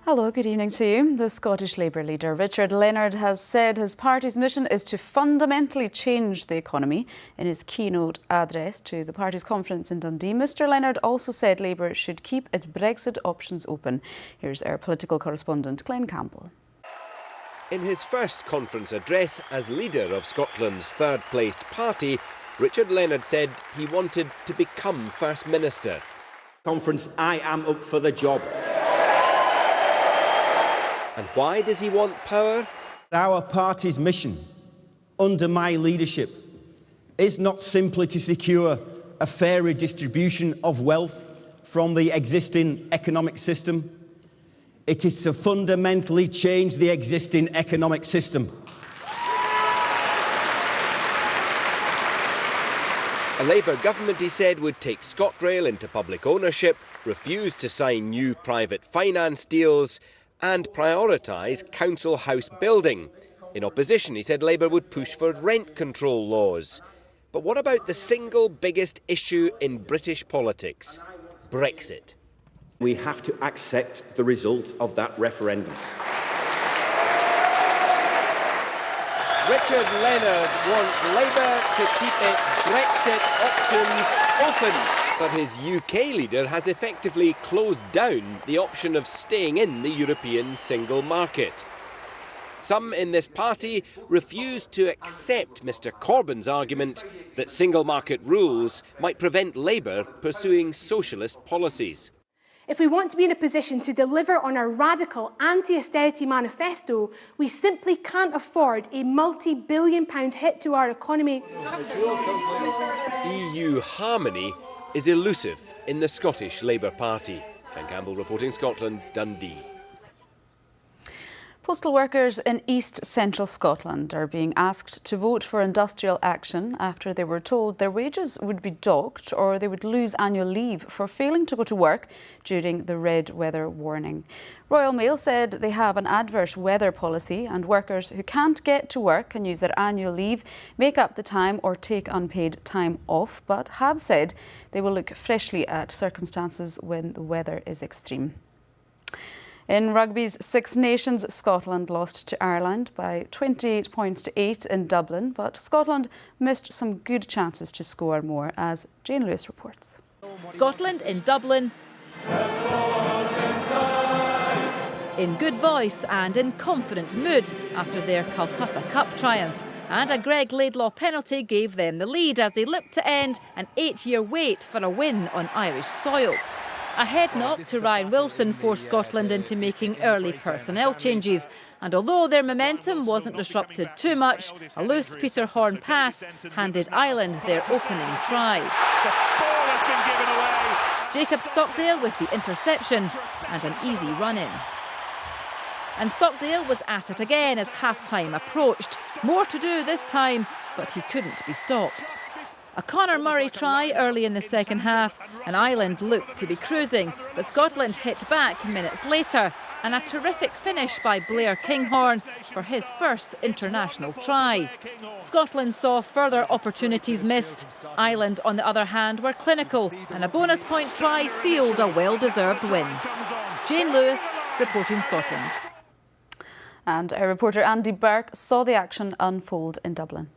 Hello, good evening to you. The Scottish Labour leader Richard Leonard has said his party's mission is to fundamentally change the economy. In his keynote address to the party's conference in Dundee, Mr Leonard also said Labour should keep its Brexit options open. Here's our political correspondent Glenn Campbell. In his first conference address as leader of Scotland's third-placed party, Richard Leonard said he wanted to become First Minister. Conference, I am up for the job. And why does he want power? Our party's mission, under my leadership, is not simply to secure a fair redistribution of wealth from the existing economic system. It is to fundamentally change the existing economic system. A Labour government, he said, would take ScotRail into public ownership, refuse to sign new private finance deals and prioritise council house building. In opposition, he said Labour would push for rent control laws. But what about the single biggest issue in British politics? Brexit. We have to accept the result of that referendum. Richard Leonard wants Labour to keep its Brexit options open. But his UK leader has effectively closed down the option of staying in the European single market. Some in this party refuse to accept Mr Corbyn's argument that single market rules might prevent Labour pursuing socialist policies. If we want to be in a position to deliver on our radical anti-austerity manifesto, we simply can't afford a multi-billion-pound hit to our economy. EU harmony is elusive in the Scottish Labour Party. Ken Campbell reporting, Scotland, Dundee. Postal workers in East Central Scotland are being asked to vote for industrial action after they were told their wages would be docked or they would lose annual leave for failing to go to work during the red weather warning. Royal Mail said they have an adverse weather policy and workers who can't get to work can use their annual leave, make up the time or take unpaid time off, but have said they will look freshly at circumstances when the weather is extreme. In rugby's Six Nations, Scotland lost to Ireland by 28 points to 8 in Dublin, but Scotland missed some good chances to score more, as Jane Lewis reports. Scotland in Dublin, in good voice and in confident mood after their Calcutta Cup triumph. And a Greg Laidlaw penalty gave them the lead as they looked to end an 8-year wait for a win on Irish soil. A head knock to Ryan Wilson forced Scotland into making early personnel changes. And although their momentum wasn't disrupted too much, a loose Peter Horne pass handed Ireland their opening try. The ball has been given away. Jacob Stockdale with the interception and an easy run-in. And Stockdale was at it again as half-time approached. More to do this time, but he couldn't be stopped. A Conor Murray try early in the second half, and Ireland looked to be cruising, but Scotland hit back minutes later, and a terrific finish by Blair Kinghorn for his first international try. Scotland saw further opportunities missed. Ireland, on the other hand, were clinical, and a bonus point try sealed a well-deserved win. Jane Lewis, reporting Scotland. And our reporter Andy Burke saw the action unfold in Dublin.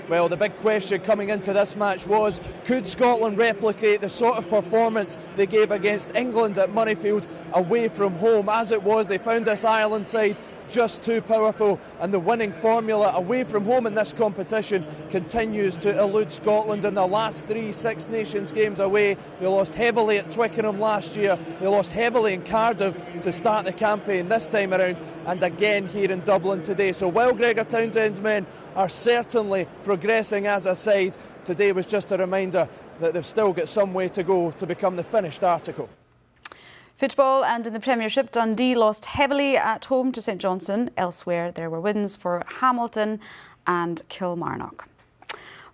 Well, the big question coming into this match was, could Scotland replicate the sort of performance they gave against England at Murrayfield away from home? As it was, they found this Ireland side just too powerful, and the winning formula away from home in this competition continues to elude Scotland. In the last 3 Six Nations games away, they lost heavily at Twickenham last year, they lost heavily in Cardiff to start the campaign this time around, and again here in Dublin today. So while Gregor Townsend's men are certainly progressing as a side, today was just a reminder that they've still got some way to go to become the finished article. Football, and in the Premiership, Dundee lost heavily at home to St Johnstone. Elsewhere, there were wins for Hamilton and Kilmarnock.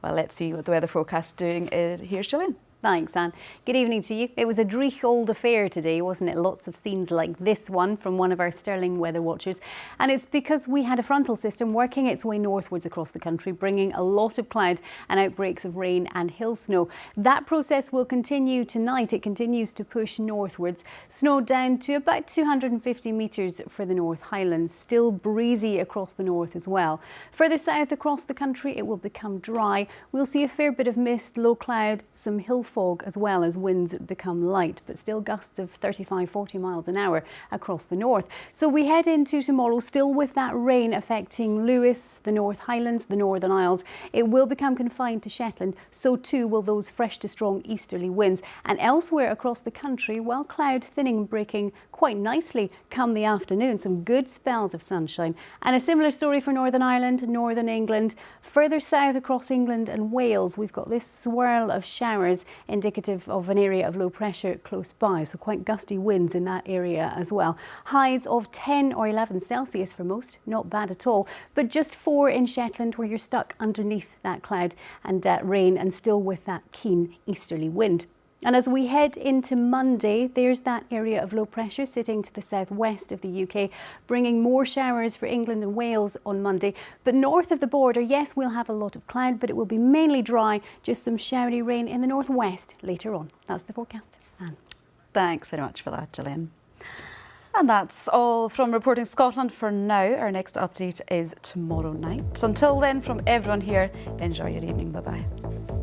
Well, let's see what the weather forecast is doing. Here's Gillian. Thanks, Anne. Good evening to you. It was a dreich old affair today, wasn't it? Lots of scenes like this one from one of our Sterling weather watchers. And it's because we had a frontal system working its way northwards across the country, bringing a lot of cloud and outbreaks of rain and hill snow. That process will continue tonight. It continues to push northwards. Snow down to about 250 metres for the North Highlands. Still breezy across the north as well. Further south across the country, it will become dry. We'll see a fair bit of mist, low cloud, some hill fog as well as winds become light, but still gusts of 35-40 miles an hour across the north. So we head into tomorrow still with that rain affecting Lewis, the North Highlands, the Northern Isles. It will become confined to Shetland, so too will those fresh to strong easterly winds. And elsewhere across the country, well, cloud thinning breaking quite nicely come the afternoon. Some good spells of sunshine. And a similar story for Northern Ireland, Northern England. Further south across England and Wales, we've got this swirl of showers indicative of an area of low pressure close by, so quite gusty winds in that area as well. Highs of 10 or 11 Celsius for most, not bad at all, but just 4 in Shetland where you're stuck underneath that cloud and rain and still with that keen easterly wind. And as we head into Monday, there's that area of low pressure sitting to the southwest of the UK, bringing more showers for England and Wales on Monday. But north of the border, yes, we'll have a lot of cloud, but it will be mainly dry, just some showery rain in the northwest later on. That's the forecast. Anne. Thanks very much for that, Gillian. And that's all from Reporting Scotland for now. Our next update is tomorrow night. Until then, from everyone here, enjoy your evening. Bye-bye.